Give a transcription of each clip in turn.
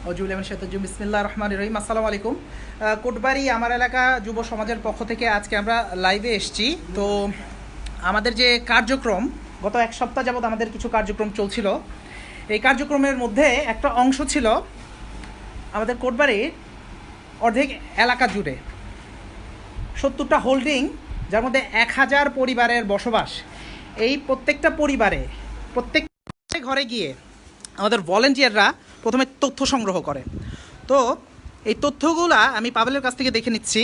অজুবিল্লাহিমিনাশ শাইতানির বিসমিল্লাহির রহমানির রহিম। আসসালামু আলাইকুম। কোটবাড়ি আমার এলাকা যুব সমাজের পক্ষ থেকে আজকে আমরা লাইভে এসেছি। তো আমাদের যে কার্যক্রম গত এক সপ্তাহ যাবৎ আমাদের কিছু কার্যক্রম চলছিল। এই কার্যক্রমের মধ্যে একটা অংশ ছিল আমাদের কোটবাড়ির অর্ধেক এলাকা জুড়ে 70টা হোল্ডিং, যার মধ্যে 1000 পরিবারের বসবাস। এই প্রত্যেকটা পরিবারে প্রত্যেক ঘরে গিয়ে আমাদের ভলেন্টিয়াররা প্রথমে তথ্য সংগ্রহ করে। তো এই তথ্যগুলা আমি পাবেলের কাছ থেকে দেখে নিচ্ছি।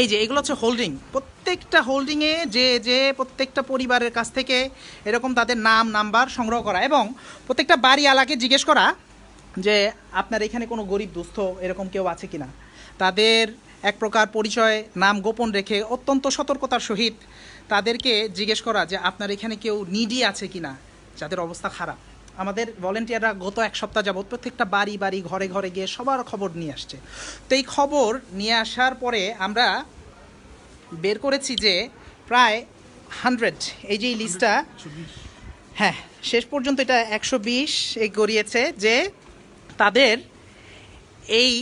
এই যে এগুলো হচ্ছে হোল্ডিং, প্রত্যেকটা হোল্ডিংয়ে যে প্রত্যেকটা পরিবারের কাছ থেকে এরকম তাদের নাম নাম্বার সংগ্রহ করা এবং প্রত্যেকটা বাড়ি এলাকাকে জিজ্ঞেস করা যে আপনার এখানে কোনো গরিব দুস্থ এরকম কেউ আছে কিনা। তাদের এক প্রকার পরিচয় নাম গোপন রেখে অত্যন্ত সতর্কতার সহিত তাদেরকে জিজ্ঞেস করা যে আপনার এখানে কেউ নিডি আছে কিনা, যাদের অবস্থা খারাপ। আমাদের ভলেন্টিয়াররা গত এক সপ্তাহ যাবৎ প্রত্যেকটা বাড়ি বাড়ি ঘরে ঘরে গিয়ে সবার খবর নিয়ে আসছে। তো এই খবর নিয়ে আসার পরে আমরা বের করেছি যে প্রায় 100, এই যে লিস্টটা, হ্যাঁ শেষ পর্যন্ত এটা 120 গড়িয়েছে যে তাদের এই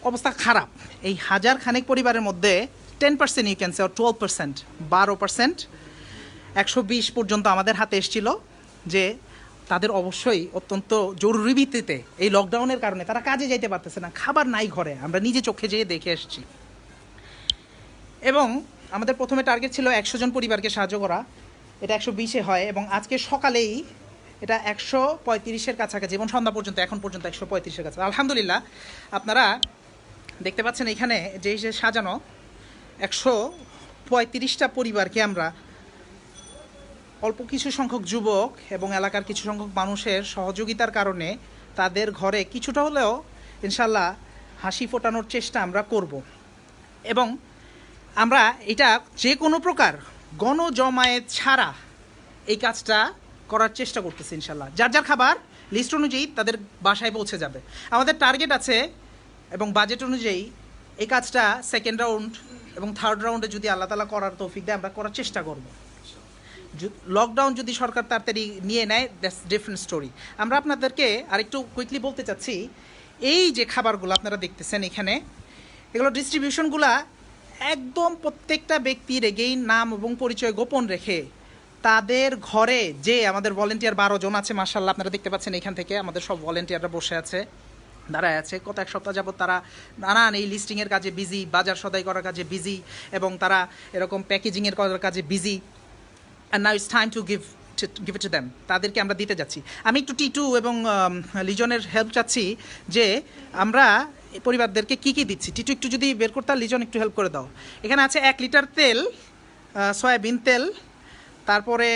অবস্থা খারাপ। এই হাজার খানেক পরিবারের মধ্যে 10% ইউ ক্যান সে, 12%, 12%, 120 পর্যন্ত আমাদের হাতে এসেছিল যে তাদের অবশ্যই অত্যন্ত জরুরি ভিত্তিতে এই লকডাউনের কারণে তারা কাজে যাইতে পারতেছে না, খাবার নাই ঘরে। আমরা নিজে চোখে যেয়ে দেখে এসেছি। এবং আমাদের প্রথমে টার্গেট ছিল 100 জন পরিবারকে সাহায্য করা, এটা 120-এ হয় এবং আজকে সকালেই এটা 135-এর কাছাকাছি এবং সন্ধ্যা পর্যন্ত এখন পর্যন্ত 135-এর কাছে। আলহামদুলিল্লাহ, আপনারা দেখতে পাচ্ছেন এখানে যে সাজানো 135টা পরিবারকে আমরা অল্প কিছু সংখ্যক যুবক এবং এলাকার কিছু সংখ্যক মানুষের সহযোগিতার কারণে তাদের ঘরে কিছুটা হলেও ইনশাল্লাহ হাসি ফোটানোর চেষ্টা আমরা করব। এবং আমরা এটা যে কোনো প্রকার গণজমায়েত ছাড়া এই কাজটা করার চেষ্টা করতেছি ইনশাল্লাহ। যার যার খাবার লিস্ট অনুযায়ী তাদের বাসায় পৌঁছে যাবে। আমাদের টার্গেট আছে এবং বাজেট অনুযায়ী এই কাজটা সেকেন্ড রাউন্ড এবং থার্ড রাউন্ডে যদি আল্লাহ তাআলা করার তৌফিক দেয় আমরা করার চেষ্টা করব। লকডাউন যদি সরকার তাড়াতাড়ি নিয়ে নেয়, দ্যাটস ডিফারেন্ট স্টোরি। আমরা আপনাদেরকে আরেকটু কুইকলি বলতে চাচ্ছি, এই যে খাবারগুলো আপনারা দেখতেছেন এখানে, এগুলো ডিস্ট্রিবিউশনগুলা একদম প্রত্যেকটা ব্যক্তির এগেইন নাম এবং পরিচয় গোপন রেখে তাদের ঘরে যে আমাদের ভলেন্টিয়ার 12 জন আছে মাশাআল্লাহ, আপনারা দেখতে পাচ্ছেন এখান থেকে আমাদের সব ভলেন্টিয়াররা বসে আছে, দাঁড়ায় আছে। গত এক সপ্তাহ যাবত তারা নানান এই লিস্টিংয়ের কাজে বিজি, বাজার সদাই করার কাজে বিজি এবং তারা এরকম প্যাকেজিংয়ের করার কাজে busy. And now it's time to give it to them. তাদেরকে আমরা দিতে যাচ্ছি। আমি একটু টিটু এবং লিজনের হেল্প চাচ্ছি যে আমরা পরিবারদেরকে কী কী দিচ্ছি। টিটু একটু যদি বের করতে, লিজন একটু হেল্প করে দাও। এখানে আছে 1 লিটার তেল, সয়াবিন তেল, তারপরে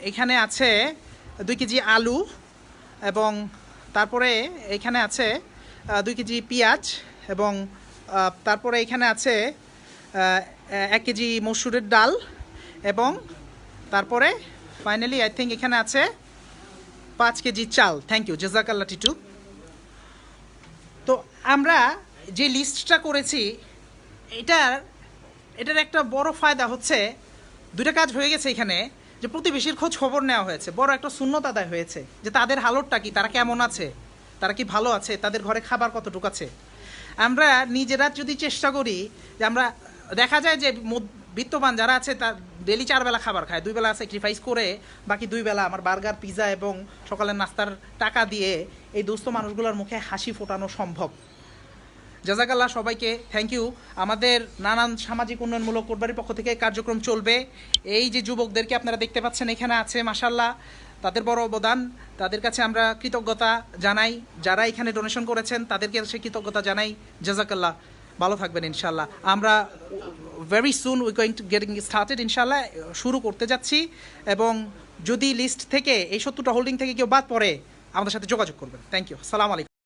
এখানে আছে 2 কেজি আলু এবং তারপরে এখানে আছে 2 কেজি পেঁয়াজ এবং তারপরে এখানে আছে 1 কেজি মসুরের ডাল এবং তারপরে ফাইনালি আই থিঙ্ক এখানে আছে 5 কেজি চাল। থ্যাংক ইউ, জাযাকাল্লাহ টিটু। তো আমরা যে লিস্টটা করেছি এটার একটা বড় ফায়দা হচ্ছে, 2টা কাজ হয়ে গেছে এখানে, যে প্রতিবেশীর খোঁজ খবর নেওয়া হয়েছে, বড় একটা সুন্নত আদায় হয়েছে যে তাদের হালতটা কি, তারা কেমন আছে, তারা কি ভালো আছে, তাদের ঘরে খাবার কতটুকু আছে। আমরা নিজেরা যদি চেষ্টা করি যে আমরা, দেখা যায় যে বিত্তবান যারা আছে তার ডেলি 4 বেলা খাবার খায়, 2 বেলা স্যাক্রিফাইস করে বাকি 2 বেলা আমার বার্গার পিৎজা এবং সকালের নাস্তার টাকা দিয়ে এই দুস্থ মানুষগুলোর মুখে হাসি ফোটানো সম্ভব। জাযাকাল্লাহ সবাইকে, থ্যাংক ইউ। আমাদের নানান সামাজিক উন্নয়নমূলক কোটবাড়ির পক্ষ থেকে কার্যক্রম চলবে। এই যে যুবকদেরকে আপনারা দেখতে পাচ্ছেন এখানে আছে, মাশাআল্লাহ তাদের বড় অবদান, তাদের কাছে আমরা কৃতজ্ঞতা জানাই। যারা এখানে ডোনেশন করেছেন তাদেরকে সে কৃতজ্ঞতা জানাই। জাযাকাল্লাহ, ভালো থাকবেন ইনশাআল্লাহ। আমরা very soon we going to getting started ইনশাআল্লাহ, শুরু করতে যাচ্ছি। এবং যদি লিস্ট থেকে এই 70টা হোল্ডিং থেকে কেউ বাদ পড়ে আমাদের সাথে যোগাযোগ করবেন। থ্যাংক ইউ, আসসালামু আলাইকুম।